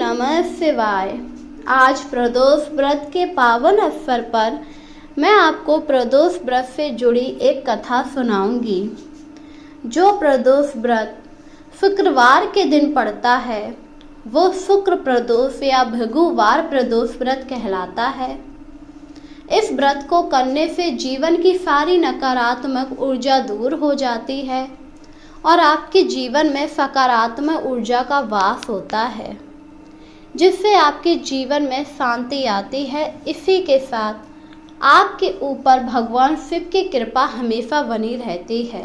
नमः शिवाय। आज प्रदोष व्रत के पावन अवसर पर मैं आपको प्रदोष व्रत से जुड़ी एक कथा सुनाऊंगी। जो प्रदोष व्रत शुक्रवार के दिन पड़ता है वो शुक्र प्रदोष या भृगुवार प्रदोष व्रत कहलाता है। इस व्रत को करने से जीवन की सारी नकारात्मक ऊर्जा दूर हो जाती है और आपके जीवन में सकारात्मक ऊर्जा का वास होता है, जिससे आपके जीवन में शांति आती है। इसी के साथ आपके ऊपर भगवान शिव की कृपा हमेशा बनी रहती है।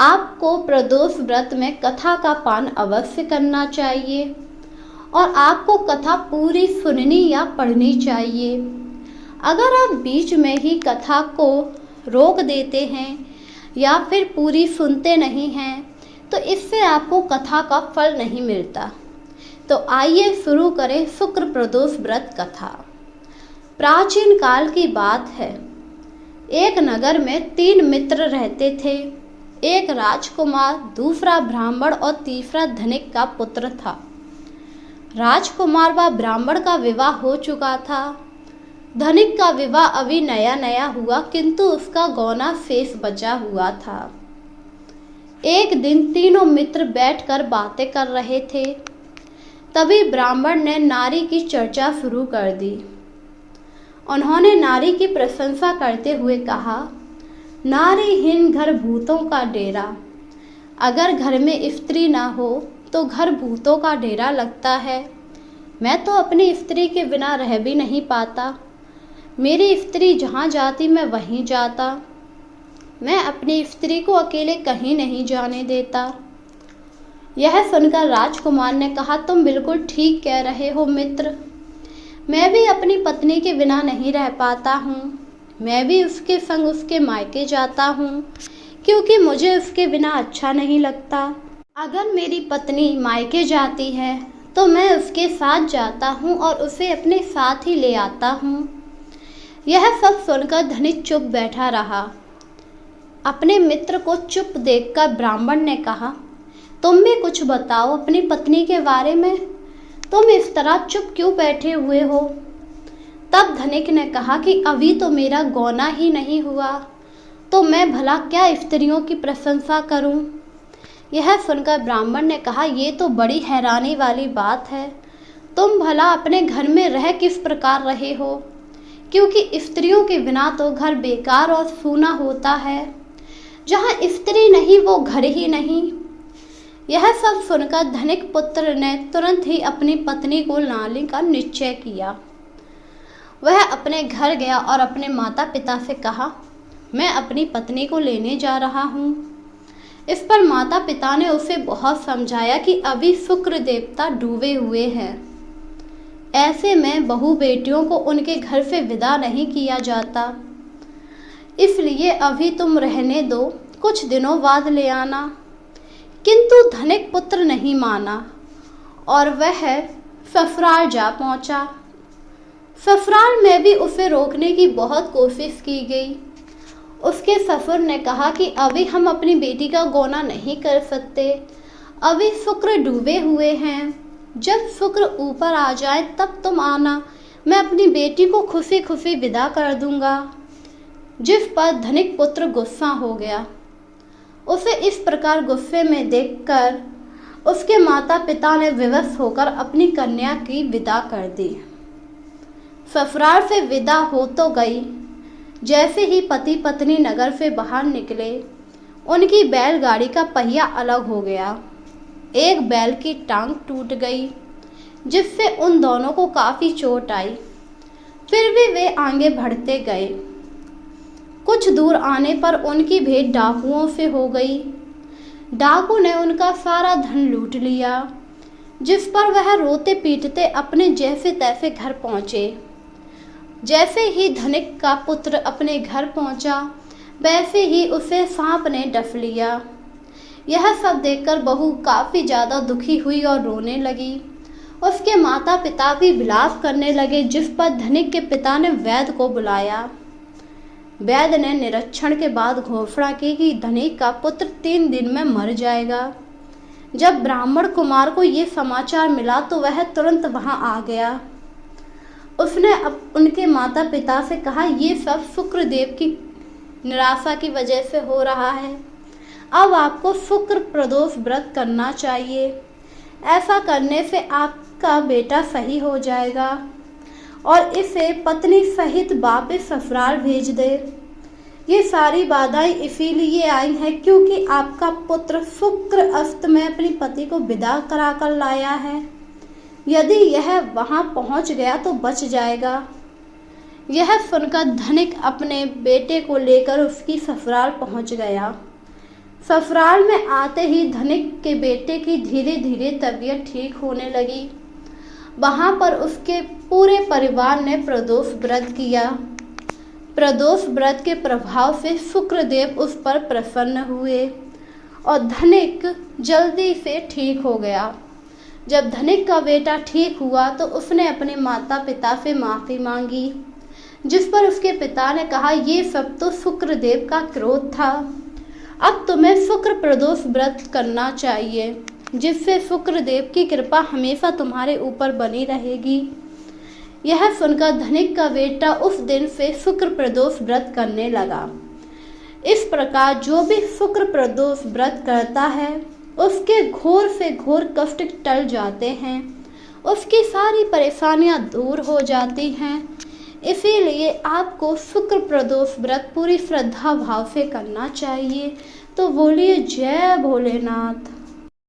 आपको प्रदोष व्रत में कथा का पान अवश्य करना चाहिए और आपको कथा पूरी सुननी या पढ़नी चाहिए। अगर आप बीच में ही कथा को रोक देते हैं या फिर पूरी सुनते नहीं हैं तो इससे आपको कथा का फल नहीं मिलता। तो आइए शुरू करें शुक्र प्रदोष व्रत कथा। प्राचीन काल की बात है। एक नगर में 3 मित्र रहते थे। एक राजकुमार, दूसरा ब्राह्मण और तीसरा धनिक का पुत्र था। राजकुमार व ब्राह्मण का विवाह हो चुका था। धनिक का विवाह अभी नया नया हुआ, किंतु उसका गौना शेष बचा हुआ था। एक दिन तीनों मित्र बैठकर बातें कर रहे थे। तभी ब्राह्मण ने नारी की चर्चा शुरू कर दी। उन्होंने नारी की प्रशंसा करते हुए कहा, नारीहीन घर भूतों का डेरा। अगर घर में स्त्री ना हो तो घर भूतों का डेरा लगता है। मैं तो अपनी स्त्री के बिना रह भी नहीं पाता। मेरी स्त्री जहाँ जाती मैं वहीं जाता। मैं अपनी स्त्री को अकेले कहीं नहीं जाने देता। यह सुनकर राजकुमार ने कहा, तुम बिल्कुल ठीक कह रहे हो मित्र। मैं भी अपनी पत्नी के बिना नहीं रह पाता हूँ। मैं भी उसके संग उसके मायके जाता हूँ, क्योंकि मुझे उसके बिना अच्छा नहीं लगता। अगर मेरी पत्नी मायके जाती है तो मैं उसके साथ जाता हूँ और उसे अपने साथ ही ले आता हूँ। यह सब सुनकर धनिक चुप बैठा रहा। अपने मित्र को चुप देखकर ब्राह्मण ने कहा, तुम भी कुछ बताओ अपनी पत्नी के बारे में। तुम इस तरह चुप क्यों बैठे हुए हो? तब धनिक ने कहा कि अभी तो मेरा गौना ही नहीं हुआ, तो मैं भला क्या स्त्रियों की प्रशंसा करूं? यह सुनकर ब्राह्मण ने कहा, ये तो बड़ी हैरानी वाली बात है। तुम भला अपने घर में रह किस प्रकार रहे हो? क्योंकि स्त्रियों के बिना तो घर बेकार और सूना होता है। जहाँ स्त्री नहीं वो घर ही नहीं। यह सब सुनकर धनिक पुत्र ने तुरंत ही अपनी पत्नी को लाने का निश्चय किया। वह अपने घर गया और अपने माता पिता से कहा, मैं अपनी पत्नी को लेने जा रहा हूँ। इस पर माता पिता ने उसे बहुत समझाया कि अभी शुक्र देवता डूबे हुए हैं। ऐसे में बहू बेटियों को उनके घर से विदा नहीं किया जाता, इसलिए अभी तुम रहने दो, कुछ दिनों बाद ले आना। किंतु धनिक पुत्र नहीं माना और वह ससुराल जा पहुंचा। ससुराल में भी उसे रोकने की बहुत कोशिश की गई। उसके ससुर ने कहा कि अभी हम अपनी बेटी का गौना नहीं कर सकते, अभी शुक्र डूबे हुए हैं। जब शुक्र ऊपर आ जाए तब तुम आना, मैं अपनी बेटी को खुशी खुशी विदा कर दूंगा। जिस पर धनिक पुत्र गुस्सा हो गया। उसे इस प्रकार गुस्से में देखकर उसके माता पिता ने विवश होकर अपनी कन्या की विदा कर दी। ससुराल से विदा हो तो गई। जैसे ही पति पत्नी नगर से बाहर निकले, उनकी बैलगाड़ी का पहिया अलग हो गया। एक बैल की टांग टूट गई, जिससे उन दोनों को काफ़ी चोट आई। फिर भी वे आगे बढ़ते गए। कुछ दूर आने पर उनकी भेंट डाकुओं से हो गई। डाकू ने उनका सारा धन लूट लिया, जिस पर वह रोते पीटते अपने जैसे तैसे घर पहुँचे। जैसे ही धनिक का पुत्र अपने घर पहुँचा, वैसे ही उसे सांप ने डस लिया। यह सब देखकर बहू काफ़ी ज़्यादा दुखी हुई और रोने लगी। उसके माता पिता भी विलाप करने लगे, जिस पर धनिक के पिता ने वैद्य को बुलाया। वैद्य ने निरीक्षण के बाद घोषणा की कि धनिक का पुत्र 3 दिन में मर जाएगा। जब ब्राह्मण कुमार को ये समाचार मिला तो वह तुरंत वहां आ गया। उसने उनके माता पिता से कहा, ये सब शुक्रदेव की निराशा की वजह से हो रहा है। अब आपको शुक्र प्रदोष व्रत करना चाहिए। ऐसा करने से आपका बेटा सही हो जाएगा और इसे पत्नी सहित वापस ससुराल भेज दे। ये सारी बाधाएं इसीलिए आई हैं क्योंकि आपका पुत्र शुक्र अस्त में अपनी पति को विदा करा कर लाया है। यदि यह वहां पहुंच गया तो बच जाएगा। यह सुनकर धनिक अपने बेटे को लेकर उसकी ससुराल पहुंच गया। ससुराल में आते ही धनिक के बेटे की धीरे धीरे तबीयत ठीक होने लगी। वहां पर उसके पूरे परिवार ने प्रदोष व्रत किया। प्रदोष व्रत के प्रभाव से शुक्रदेव उस पर प्रसन्न हुए और धनिक जल्दी से ठीक हो गया। जब धनिक का बेटा ठीक हुआ तो उसने अपने माता पिता से माफी मांगी, जिस पर उसके पिता ने कहा, ये सब तो शुक्रदेव का क्रोध था। अब तुम्हें शुक्र प्रदोष व्रत करना चाहिए, जिससे शुक्रदेव की कृपा हमेशा तुम्हारे ऊपर बनी रहेगी। यह सुनकर धनिक का बेटा उस दिन से शुक्र प्रदोष व्रत करने लगा। इस प्रकार जो भी शुक्र प्रदोष व्रत करता है उसके घोर से घोर कष्ट टल जाते हैं, उसकी सारी परेशानियां दूर हो जाती हैं। इसीलिए आपको शुक्र प्रदोष व्रत पूरी श्रद्धा भाव से करना चाहिए। तो बोलिए जय भोलेनाथ।